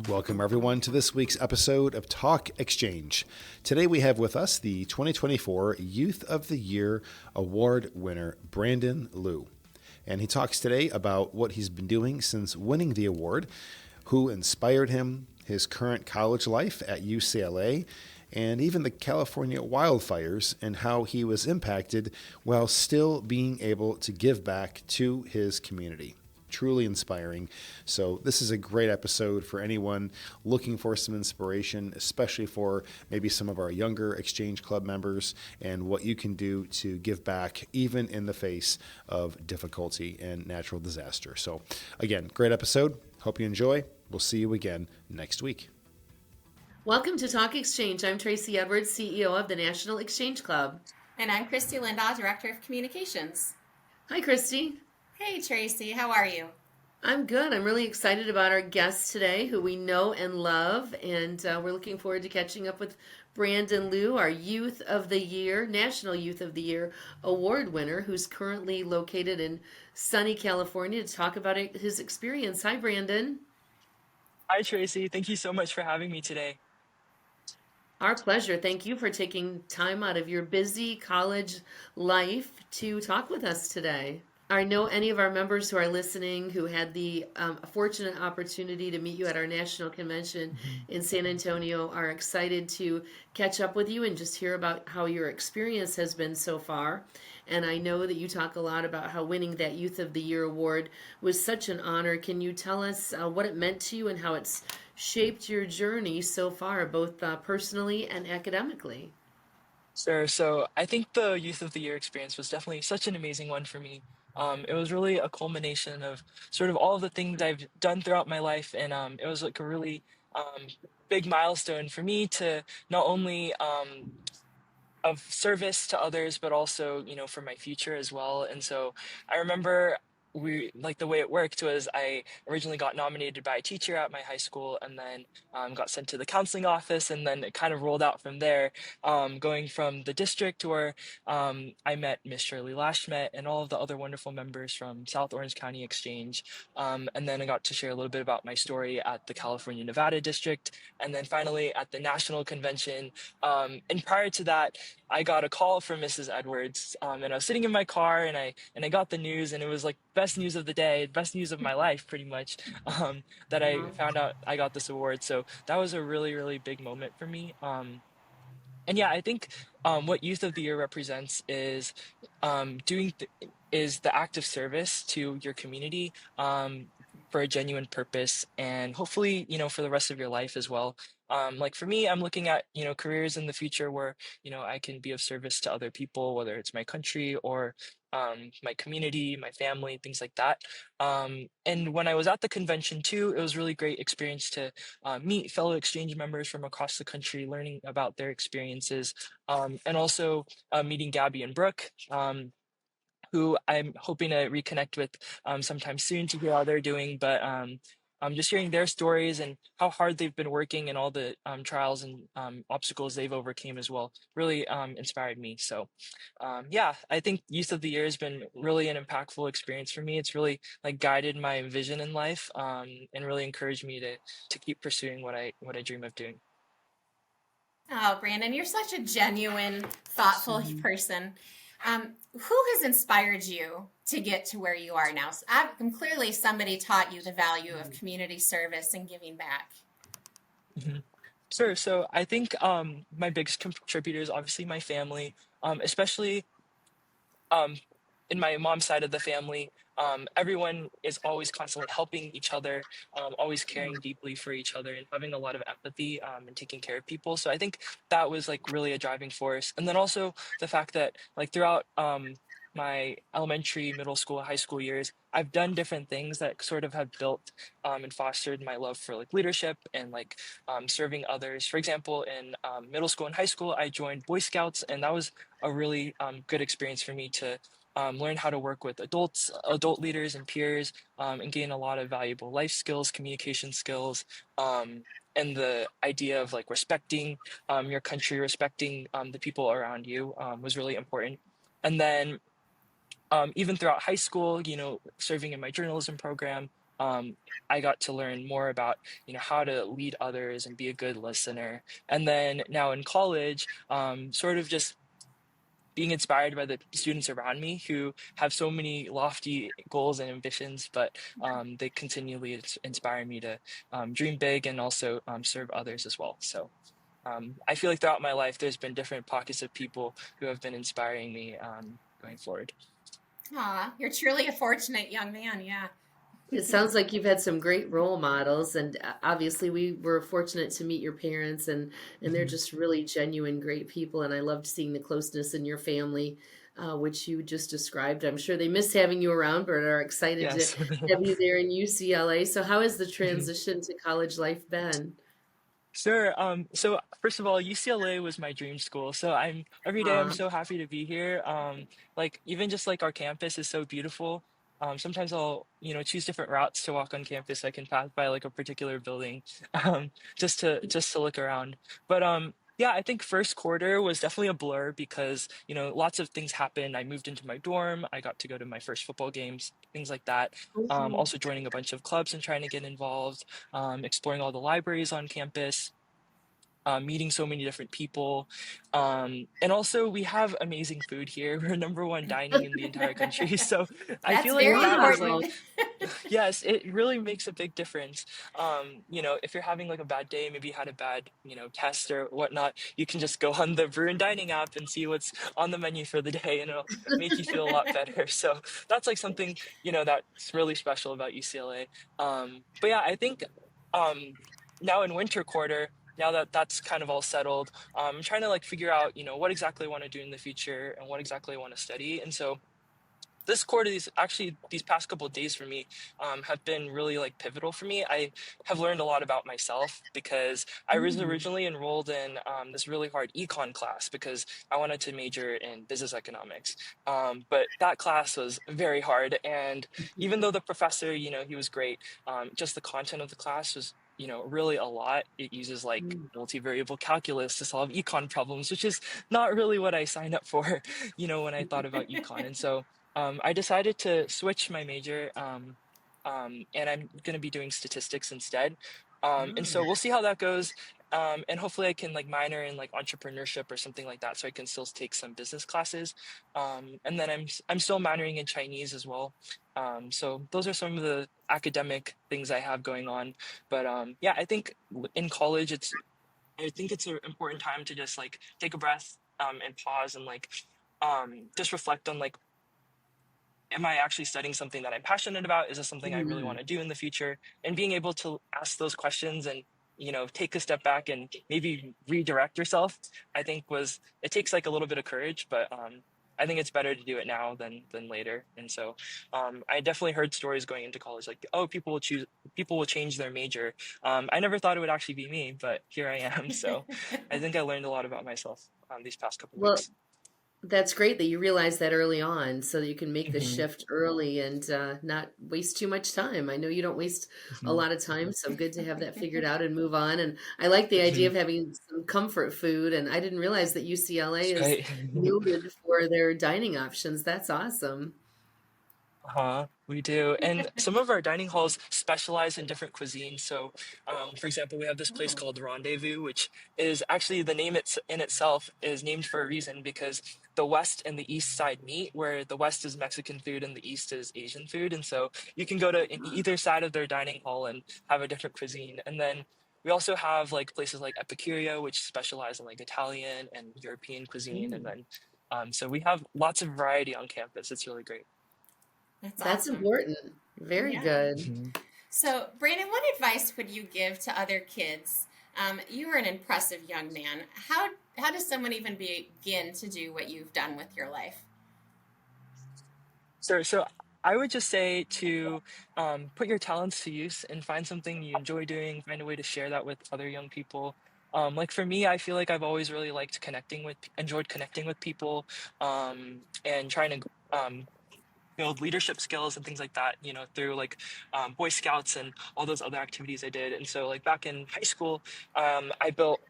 Welcome, everyone, to this week's episode of Talk Exchange. Today we have with us the 2024 Youth of the Year Award winner, Brandon Liu. And he talks today about what he's been doing since winning the award, who inspired him, his current college life at UCLA, and even the California wildfires, and how he was impacted while still being able to give back to his community. Truly inspiring. So this is a great episode for anyone looking for some inspiration, especially for maybe some of our younger Exchange Club members, and what you can do to give back even in the face of difficulty and natural disaster. So again, great episode. Hope you enjoy. We'll see you again next week. Welcome to Talk Exchange. I'm Tracy Edwards, CEO of the National Exchange Club. And I'm Christy Lindahl, Director of Communications. Hi, Christy. Hey, Tracy. How are you? I'm good. I'm really excited about our guest today, who we know and love, and we're looking forward to catching up with Brandon Liu, our Youth of the Year, National Youth of the Year Award winner, who's currently located in sunny California, to talk about his experience. Hi, Brandon. Hi, Tracy. Thank you so much for having me today. Our pleasure. Thank you for taking time out of your busy college life to talk with us today. I know any of our members who are listening who had the fortunate opportunity to meet you at our national convention in San Antonio are excited to catch up with you and just hear about how your experience has been so far. And I know that you talk a lot about how winning that Youth of the Year award was such an honor. Can you tell us what it meant to you and how it's shaped your journey so far, both personally and academically? Sure. So I think the Youth of the Year experience was definitely such an amazing one for me. It was really a culmination of sort of all of the things I've done throughout my life, and it was like a really um, big milestone for me to not only of service to others, but also, for my future as well. And so I remember we like the way it worked was I originally got nominated by a teacher at my high school, and then got sent to the counseling office, and then it kind of rolled out from there, going from the district where I met Miss Shirley Lashmet and all of the other wonderful members from South Orange County Exchange. And then I got to share a little bit about my story at the California Nevada district, and then finally at the national convention. And prior to that, I got a call from Mrs. Edwards, and I was sitting in my car, and I got the news, and it was like best news of the day, best news of my life, pretty much. That I found out I got this award. So that was a really, really big moment for me. And yeah, I think what Youth of the Year represents is is the act of service to your community, for a genuine purpose, and hopefully, for the rest of your life as well. Like for me, I'm looking at, careers in the future where, I can be of service to other people, whether it's my country or my community, my family, things like that. And when I was at the convention too, it was really great experience to meet fellow exchange members from across the country, learning about their experiences, and also meeting Gabby and Brooke. Who I'm hoping to reconnect with sometime soon to hear how they're doing. But just hearing their stories and how hard they've been working and all the trials and obstacles they've overcame as well really inspired me. So yeah, I think Youth of the Year has been really an impactful experience for me. It's really like guided my vision in life, and really encouraged me to keep pursuing what I dream of doing. Oh, Brandon, you're such a genuine, thoughtful person. Who has inspired you to get to where you are now? So clearly somebody taught you the value of community service and giving back. Mhm. Sure. So I think my biggest contributor is obviously my family, especially um, in my mom's side of the family. Everyone is always constantly helping each other, always caring deeply for each other, and having a lot of empathy, and taking care of people. So I think that was like really a driving force. And then also the fact that like throughout my elementary, middle school, high school years, I've done different things that sort of have built and fostered my love for like leadership and like serving others. For example, in middle school and high school, I joined Boy Scouts, and that was a really good experience for me to learn how to work with adult leaders and peers, and gain a lot of valuable life skills, communication skills, and the idea of like respecting your country, respecting the people around you was really important. And then even throughout high school, serving in my journalism program, um, I got to learn more about, how to lead others and be a good listener. And then now in college, sort of just being inspired by the students around me who have so many lofty goals and ambitions, but they continually inspire me to dream big and also serve others as well. So I feel like throughout my life, there's been different pockets of people who have been inspiring me going forward. Aw, you're truly a fortunate young man. Yeah. It sounds like you've had some great role models, and obviously we were fortunate to meet your parents, and they're Mhm. just really genuine, great people. And I loved seeing the closeness in your family, which you just described. I'm sure they miss having you around, but are excited to Yes. have you there in UCLA. So, how has the transition to college life been? Sure. So first of all, UCLA was my dream school. So every day I'm Uh, so happy to be here. Like even just like our campus is so beautiful. Sometimes I'll, choose different routes to walk on campus. I can pass by like a particular building, just to look around. But yeah, I think first quarter was definitely a blur because, lots of things happened. I moved into my dorm. I got to go to my first football games, things like that. Also joining a bunch of clubs and trying to get involved, exploring all the libraries on campus, meeting so many different people. And also, we have amazing food here. We're number one dining in the entire country. So I That's feel like very that was wow. important. like, yes, it really makes a big difference. If you're having like a bad day, maybe you had a bad, test or whatnot, you can just go on the Bruin Dining app and see what's on the menu for the day, and it'll make you feel a lot better. So that's like something, that's really special about UCLA. But yeah, I think um, now in winter quarter, now that that's kind of all settled, I'm trying to like figure out, what exactly I want to do in the future and what exactly I want to study. And so this quarter, these past couple of days for me, have been really like pivotal for me. I have learned a lot about myself because I was Mm. originally enrolled in this really hard econ class because I wanted to major in business economics. But that class was very hard, and even though the professor, he was great, just the content of the class was, really a lot. It uses like Mm. multivariable calculus to solve econ problems, which is not really what I signed up for, when I thought about econ. And so I decided to switch my major, and I'm going to be doing statistics instead. And so we'll see how that goes. And hopefully I can like minor in like entrepreneurship or something like that, so I can still take some business classes. And then I'm still minoring in Chinese as well. So those are some of the academic things I have going on. But yeah, I think in college I think it's an important time to just like take a breath, and pause and like just reflect on like, am I actually studying something that I'm passionate about? Is this something I really Mm. want to do in the future? And being able to ask those questions and, take a step back and maybe redirect yourself, I think it takes like a little bit of courage, but I think it's better to do it now than later. And so I definitely heard stories going into college like, oh, people will change their major. I never thought it would actually be me, but here I am. So I think I learned a lot about myself these past couple Well, weeks. that's great that you realize that early on so that you can make the Hmm. shift early and not waste too much time. I know you don't waste a Hmm. lot of time, so good to have that figured out and move on. And I like the idea of having some comfort food. And I didn't realize that UCLA is Right. noted for their dining options. That's awesome. Uh-huh, we do. And some of our dining halls specialize in different cuisines. So, for example, we have this place Oh. called Rendezvous, which is actually the name in itself is named for a reason because the West and the East side meet, where the West is Mexican food and the East is Asian food. And so you can go to either side of their dining hall and have a different cuisine. And then we also have like places like Epicurio, which specialize in like Italian and European cuisine. And Mm. then, so we have lots of variety on campus. It's really great. That's That's awesome. important. Very Yeah. good. So, Brandon, what advice would you give to other kids? You are an impressive young man. How does someone even begin to do what you've done with your life? So I would just say to put your talents to use and find something you enjoy doing, find a way to share that with other young people. Like for me, I feel like I've always really enjoyed connecting with people, and trying to build leadership skills and things like that, through like Boy Scouts and all those other activities I did. And so, like back in high school, I built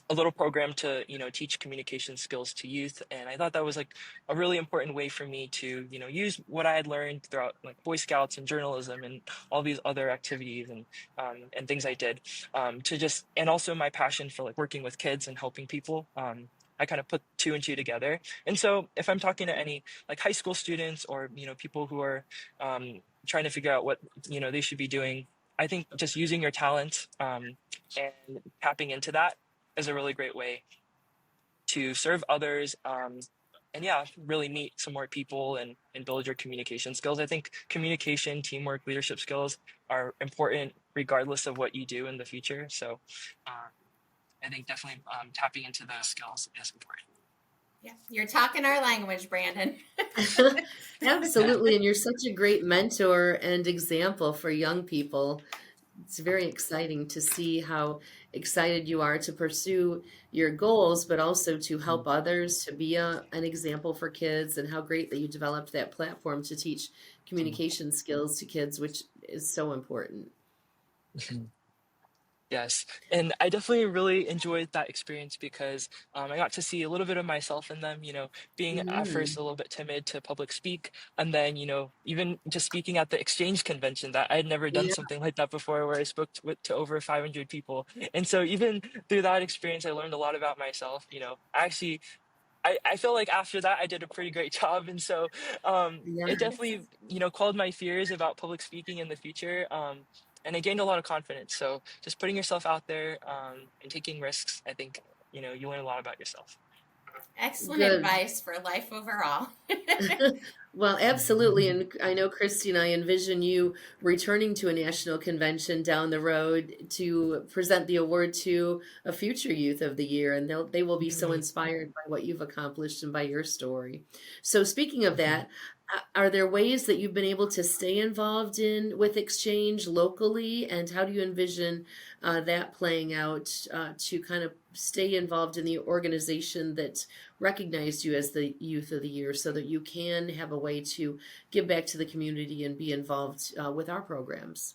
a little program to teach communication skills to youth, and I thought that was like a really important way for me to use what I had learned throughout like Boy Scouts and journalism and all these other activities and things I did, to just, and also my passion for like working with kids and helping people. I kind of put two and two together, and so if I'm talking to any like high school students or people who are trying to figure out what they should be doing, I think just using your talent and tapping into that is a really great way to serve others, and yeah, really meet some more people and build your communication skills. I think communication, teamwork, leadership skills are important regardless of what you do in the future. So I think definitely tapping into those skills is important. Yeah, you're talking our language, Brandon. Absolutely. And you're such a great mentor and example for young people. It's very exciting to see how excited you are to pursue your goals, but also to help others, to be an example for kids, and how great that you developed that platform to teach communication skills to kids, which is so important. Yes, and I definitely really enjoyed that experience because I got to see a little bit of myself in them, being at first Mhm. a little bit timid to public speak, and then, even just speaking at the exchange convention, that I had never done Yeah. something like that before, where I spoke to over 500 people. And so even through that experience, I learned a lot about myself. Actually, I feel like after that, I did a pretty great job. And so it Yes. definitely, quelled my fears about public speaking in the future. And I gained a lot of confidence. So just putting yourself out there and taking risks, I think, you learn a lot about yourself. Excellent Good. advice for life overall. Well, absolutely. And I know, Christy, and I envision you returning to a national convention down the road to present the award to a future Youth of the Year. And they will be so inspired by what you've accomplished and by your story. So, speaking of that, are there ways that you've been able to stay involved in with Exchange locally? And how do you envision that playing out to kind of stay involved in the organization that recognized you as the Youth of the Year so that you can have a way to give back to the community and be involved with our programs?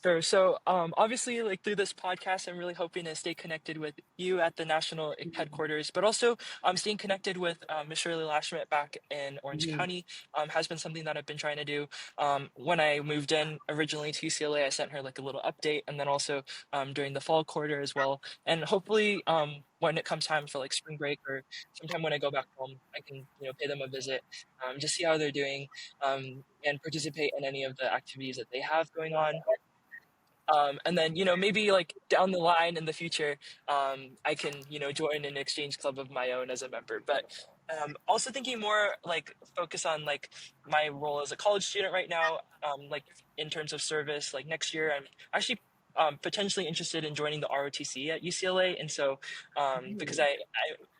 Sure. So, obviously, like through this podcast, I'm really hoping to stay connected with you at the national headquarters, but also staying connected with Ms. Shirley Lashmet back in Orange Mhm. County has been something that I've been trying to do. When I moved in originally to UCLA, I sent her like a little update, and then also during the fall quarter as well. And hopefully, when it comes time for like spring break or sometime when I go back home, I can pay them a visit, just see how they're doing, and participate in any of the activities that they have going on. And then, maybe like down the line in the future, I can, join an exchange club of my own as a member. But also thinking more like focus on like my role as a college student right now, like in terms of service, like next year, I'm actually potentially interested in joining the ROTC at UCLA. And so, because I'm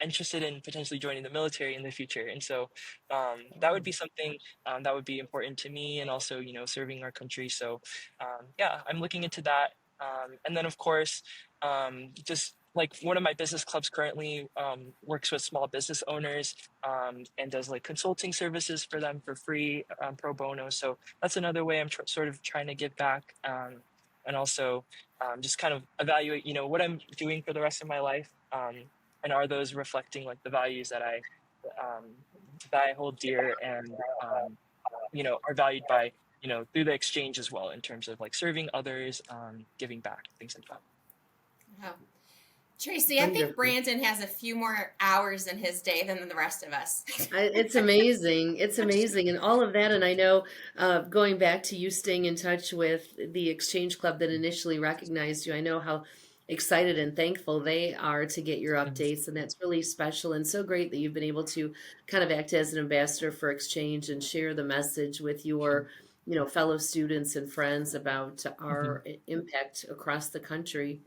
interested in potentially joining the military in the future. And so that would be something that would be important to me, and also, serving our country. So yeah, I'm looking into that. And then, of course, just like one of my business clubs currently works with small business owners and does like consulting services for them for free, pro bono. So that's another way I'm sort of trying to give back, and also just kind of evaluate, what I'm doing for the rest of my life, and are those reflecting like the values um, that I hold dear, and are valued by through the exchange as well, in terms of like serving others, giving back, things like that. Wow. Tracy, I think Wonderful. Brandon has a few more hours in his day than the rest of us. It's amazing. It's amazing. And all of that. And I know going back to you staying in touch with the Exchange Club that initially recognized you, I know how excited and thankful they are to get your updates. And that's really special and so great that you've been able to kind of act as an ambassador for Exchange and share the message with your, fellow students and friends about our impact across the country.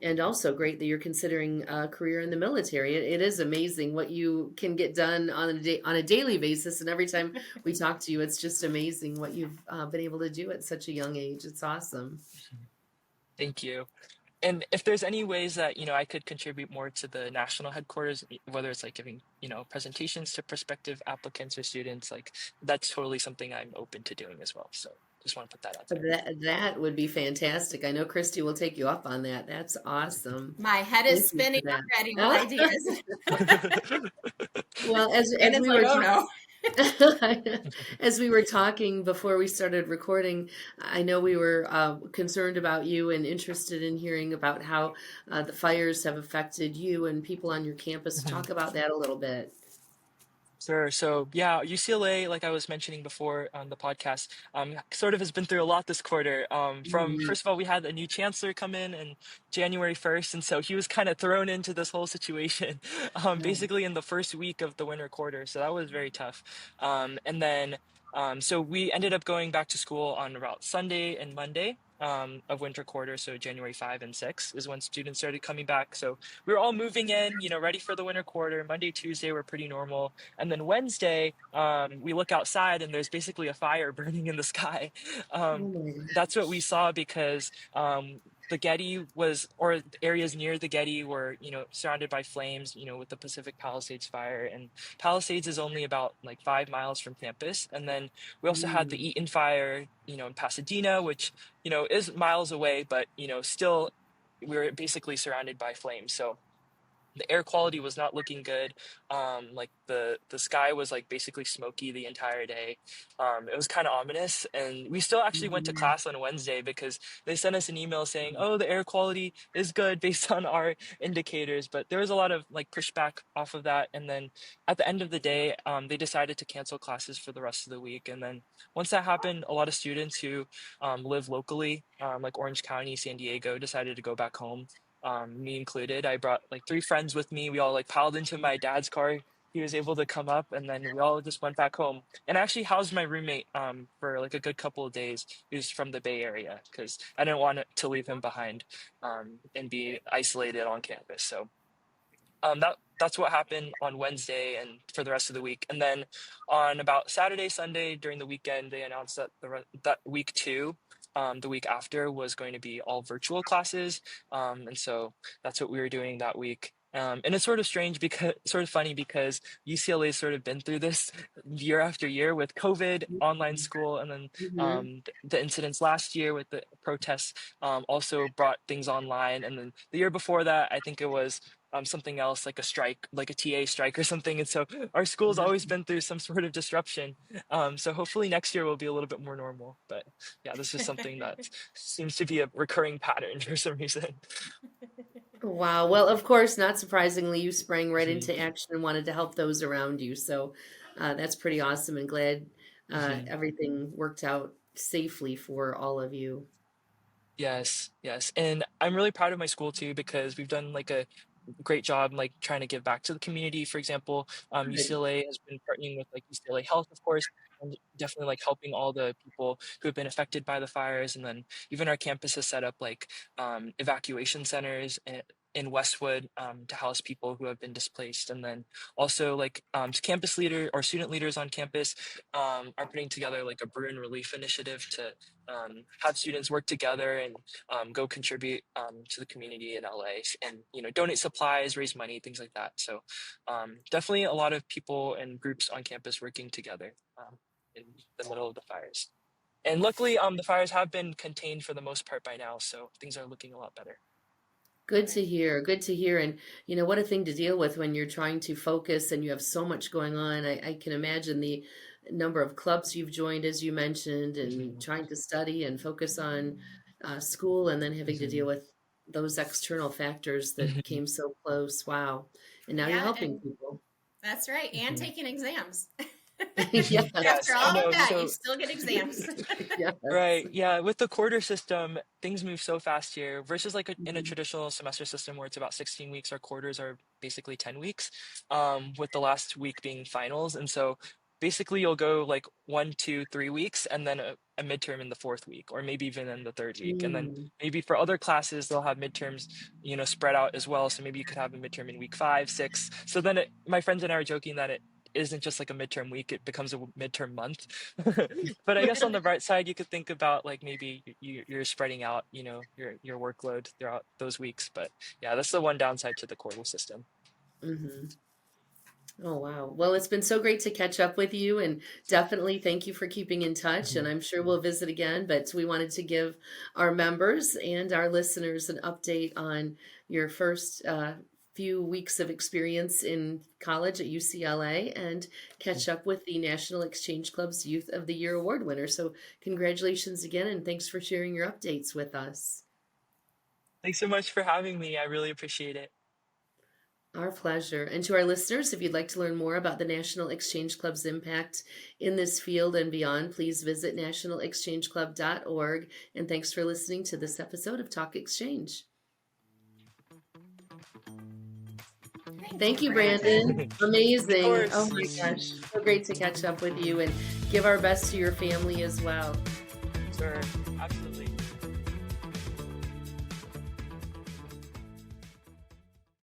And also great that you're considering a career in the military. It is amazing what you can get done on a daily basis. And every time we talk to you, it's just amazing what you've been able to do at such a young age. It's awesome. Thank you. and if there's any ways that, I could contribute more to the national headquarters, whether it's like giving, presentations to prospective applicants or students, like that's totally something I'm open to doing as well. So just want to put that out there. That would be fantastic. I know Christy will take you up on that. That's awesome. My head Thank is you for spinning that. already with ideas. Well, And as it's we like, were oh no. as we were talking before we started recording, I know we were concerned about you and interested in hearing about how the fires have affected you and people on your campus. Talk about that a little bit. Sure. So yeah, UCLA, like I was mentioning before on the podcast, sort of has been through a lot this quarter. From Mhm. first of all, we had a new chancellor come in January 1st, and so he was kind of thrown into this whole situation, basically in the first week of the winter quarter. So that was very tough. And then, so we ended up going back to school on about Sunday and Monday. Of winter quarter, so January 5 and 6 is when students started coming back. So we were all moving in, ready for the winter quarter. Monday, Tuesday were pretty normal. And then Wednesday, we look outside and there's basically a fire burning in the sky. Oh Um, my God. that's what we saw because the Getty or the areas near the Getty were, surrounded by flames, with the Pacific Palisades fire. And Palisades is only about like 5 miles from campus. And then we also had the Mm. Eaton fire, in Pasadena, which, is miles away, but, still we were basically surrounded by flames. So the air quality was not looking good. Like the sky was like basically smoky the entire day. It was kind of ominous, and we still actually went to Mhm. class on Wednesday because they sent us an email saying, "Oh, the air quality is good based on our indicators." But there was a lot of like pushback off of that, and then at the end of the day, they decided to cancel classes for the rest of the week. And then once that happened, a lot of students who live locally, like Orange County, San Diego, decided to go back home, me included. I brought like three friends with me. We all like piled into my dad's car. He was able to come up, and then we all just went back home. And I actually housed my roommate for like a good couple of days. Who's from the Bay Area because I didn't want to leave him behind and be isolated on campus. So that's what happened on Wednesday and for the rest of the week. And then on about Saturday, Sunday during the weekend, they announced that that week two, the week after, was going to be all virtual classes. And so that's what we were doing that week. And it's sort of strange because sort of funny because UCLA has sort of been through this year after year with COVID, online school, and then Mhm. the incidents last year with the protests also brought things online. And then the year before that, I think it was something else like a strike, like a TA strike or something. And so our school's always been through some sort of disruption. So hopefully next year will be a little bit more normal. But yeah, this is something that seems to be a recurring pattern for some reason. Wow. Well, of course, not surprisingly, you sprang right Hmm. into action and wanted to help those around you. So that's pretty awesome and glad Hmm. everything worked out safely for all of you. Yes, yes. And I'm really proud of my school too because we've done like a great job like trying to give back to the community. For example, Good. UCLA has been partnering with like UCLA Health, of course, and definitely like helping all the people who have been affected by the fires. And then even our campus has set up like evacuation centers in Westwood to house people who have been displaced. And then also like campus leader or student leaders on campus are putting together like a Bruin relief initiative to have students work together and go contribute to the community in LA and donate supplies, raise money, things like that. So definitely a lot of people and groups on campus working together in the middle of the fires. And luckily, the fires have been contained for the most part by now, so things are looking a lot better. Good to Good. hear. Good to hear. And what a thing to deal with when you're trying to focus and you have so much going on. I can imagine the number of clubs you've joined, as you mentioned, and Mhm. trying to study and focus on school and then having to deal Mhm. with those external factors that Mhm. came so close. Wow. And now you're Yeah, helping and people. that's right. And Mhm. taking exams. Yes. After Yes, I all of know. that, you So still get exams. Yes. right. Yeah. With the quarter system, things move so fast here versus like in a Mhm. traditional semester system where it's about 16 weeks, our quarters are basically 10 weeks, with the last week being finals. And so basically you'll go like 1, 2, 3 weeks and then a midterm in the fourth week, or maybe even in the third week. And then Mm. maybe for other classes, they'll have midterms, spread out as well. So maybe you could have a midterm in week 5, 6. So then my friends and I are joking that isn't just like a midterm week, it becomes a midterm month. But I guess on the bright side, you could think about like maybe you're spreading out, your workload throughout those weeks. But yeah, that's the one downside to the quarter system. Hmm. Oh, wow. Well, it's been so great to catch up with you, and definitely thank you for keeping in touch. And I'm sure we'll visit again, but we wanted to give our members and our listeners an update on your first few weeks of experience in college at UCLA and catch up with the National Exchange Club's Youth of the Year Award winner. So, congratulations again, and thanks for sharing your updates with us. Thanks so much for having me. I really appreciate it. Our pleasure. And to our listeners, if you'd like to learn more about the National Exchange Club's impact in this field and beyond, please visit nationalexchangeclub.org. And thanks for listening to this episode of Talk Exchange. Thank you, Brandon. Amazing. Of Oh my course. gosh. So great to catch up with you, and give our best to your family as well. Sure. Absolutely.